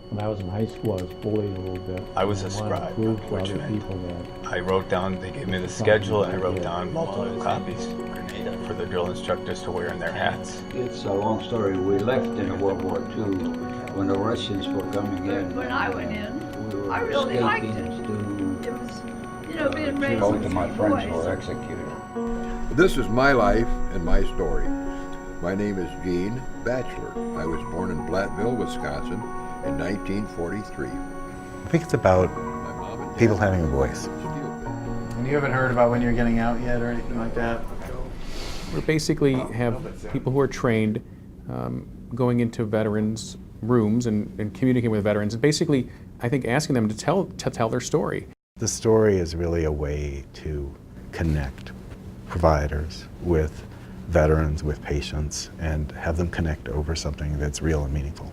When I was in high school, I was bullied a little bit. I was a And I wanted to scribe, prove to other unfortunately. people that I wrote down, they gave me the schedule, and I wrote down multiple copies for the drill instructors to wear in their hats. It's a long story. We left in World War II when the Russians were coming in. When I went in, We were I really liked escaping it. to It was, being raised both with of my two friends boys. were executed. This is my life and my story. My name is Gene Batchelor. I was born in Blatteville, Wisconsin in 1943. I think it's about people having a voice. And you haven't heard about when you're getting out yet or anything like that? We basically have people who are trained going into veterans' rooms and communicating with veterans, and basically, I think, asking them to tell their story. The story is really a way to connect providers with veterans, with patients, and have them connect over something that's real and meaningful.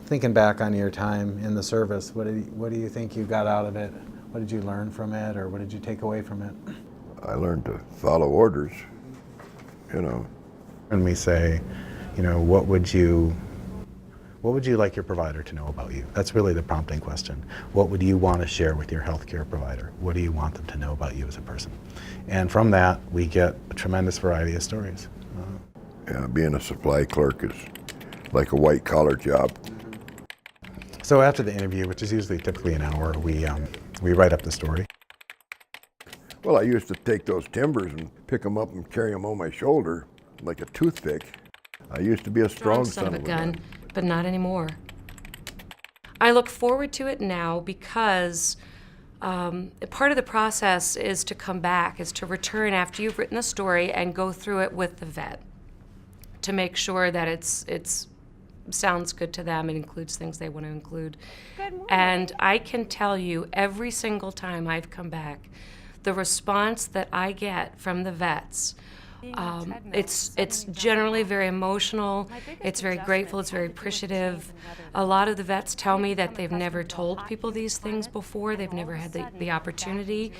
Thinking back on your time in the service, what do you think you got out of it? What did you learn from it, or what did you take away from it? I learned to follow orders, you know. And we say, you know, what would you like your provider to know about you? That's really the prompting question. What would you want to share with your healthcare provider? What do you want them to know about you as a person? And from that, we get a tremendous variety of stories. Yeah, being a supply clerk is like a white-collar job. So after the interview, which is usually typically an hour, we write up the story. Well, I used to take those timbers and pick them up and carry them on my shoulder like a toothpick. I used to be a strong son of a gun. But not anymore. I look forward to it now because part of the process is to come back, is to return after you've written the story and go through it with the vet to make sure that it's sounds good to them, it includes things they want to include. And I can tell you every single time I've come back, the response that I get from the vets, it's generally very emotional, it's very grateful, it's very appreciative. A lot of the vets tell me that they've never told people these things before, they've never had the opportunity.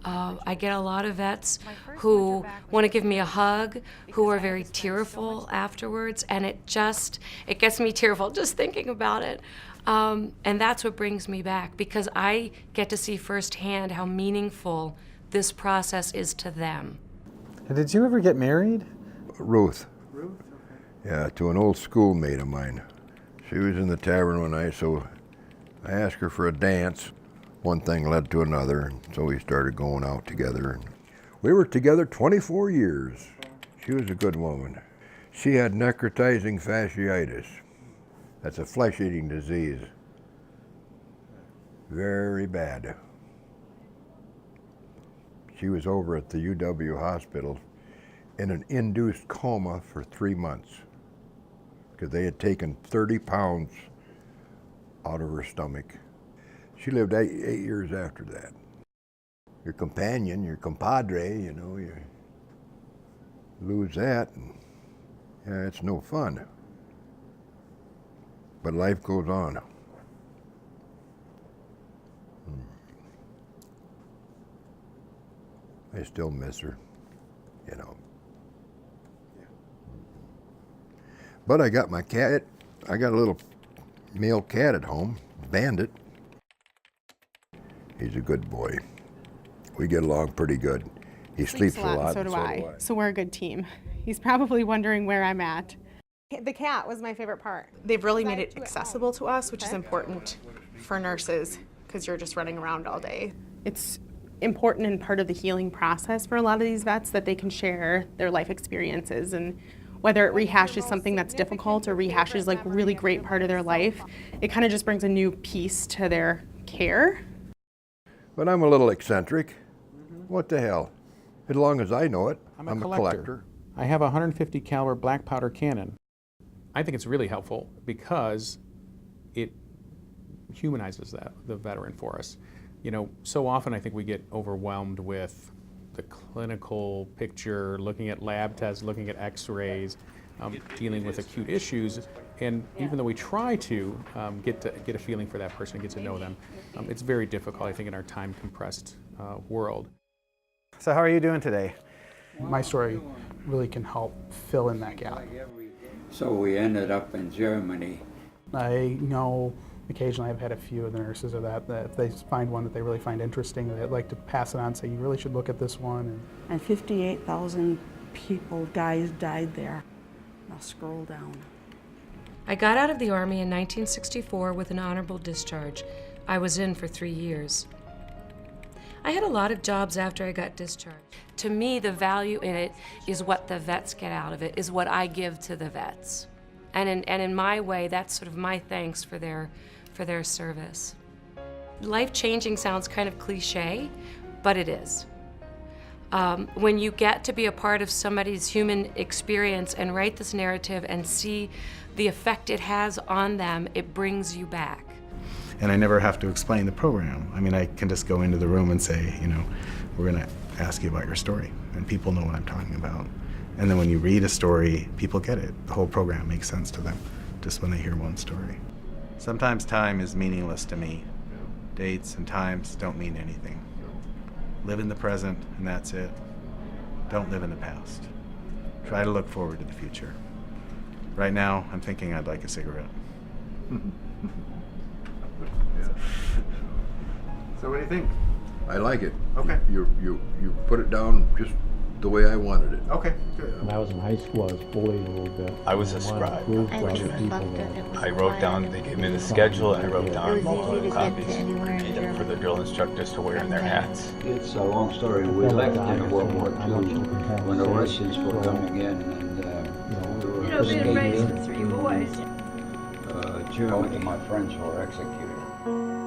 I get a lot of vets who want to give me a hug, who are very tearful afterwards, and it gets me tearful just thinking about it. And that's what brings me back, because I get to see firsthand how meaningful this process is to them. And did you ever get married? Ruth. Ruth? Okay. Yeah, to an old schoolmate of mine. She was in the tavern one night, so I asked her for a dance. One thing led to another, and so we started going out together. We were together 24 years. She was a good woman. She had necrotizing fasciitis. That's a flesh-eating disease. Very bad. She was over at the UW hospital in an induced coma for 3 months because they had taken 30 pounds out of her stomach. She lived 8 years after that. Your companion, your compadre, you know, you lose that, and yeah, it's no fun. But life goes on. I still miss her, you know. But I got my cat. I got a little male cat at home, Bandit. He's a good boy. We get along pretty good. He sleeps a lot, so do I. So we're a good team. He's probably wondering where I'm at. The cat was my favorite part. They've really made it accessible to us, which is important for nurses because you're just running around all day. It's important and part of the healing process for a lot of these vets that they can share their life experiences, and whether it rehashes something that's difficult or rehashes like really great part of their life, it kind of just brings a new piece to their care. But I'm a little eccentric. What the hell? As long as I know it, I'm a collector. I have a 150 caliber black powder cannon. I think it's really helpful because it humanizes the veteran for us. You know, so often I think we get overwhelmed with the clinical picture, looking at lab tests, looking at x-rays, dealing with acute issues, and even though we try to get a feeling for that person and get to know them, it's very difficult, I think, in our time-compressed world. So how are you doing today? My story really can help fill in that gap. So we ended up in Germany. I know Occasionally I've had a few of the nurses of that if they find one that they really find interesting, they'd like to pass it on, say, you really should look at this one. And 58,000 people, guys, died there. Now scroll down. I got out of the Army in 1964 with an honorable discharge. I was in for 3 years. I had a lot of jobs after I got discharged. To me, the value in it is what the vets get out of it, is what I give to the vets. And in my way, that's sort of my thanks for their service. Life-changing sounds kind of cliche, but it is. When you get to be a part of somebody's human experience and write this narrative and see the effect it has on them, it brings you back. And I never have to explain the program. I mean, I can just go into the room and say, you know, we're going to ask you about your story, and people know what I'm talking about. And then when you read a story, people get it. The whole program makes sense to them, just when they hear one story. Sometimes time is meaningless to me. Dates and times don't mean anything. Live in the present, and that's it. Don't live in the past. Try to look forward to the future. Right now, I'm thinking I'd like a cigarette. So what do you think? I like it. Okay. You put it down just the way I wanted it. Okay, good. When I was in high school, I was bullied a little bit. I was a wanted to scribe, prove to other fortunate. people that I wrote down, they gave me the schedule, and I wrote down multiple copies for the drill instructors to wear in their hats. It's a long story. We left in World War II when the Russians were coming in, and we were being raised escaping with 3 boys. Germany. My friends were executed.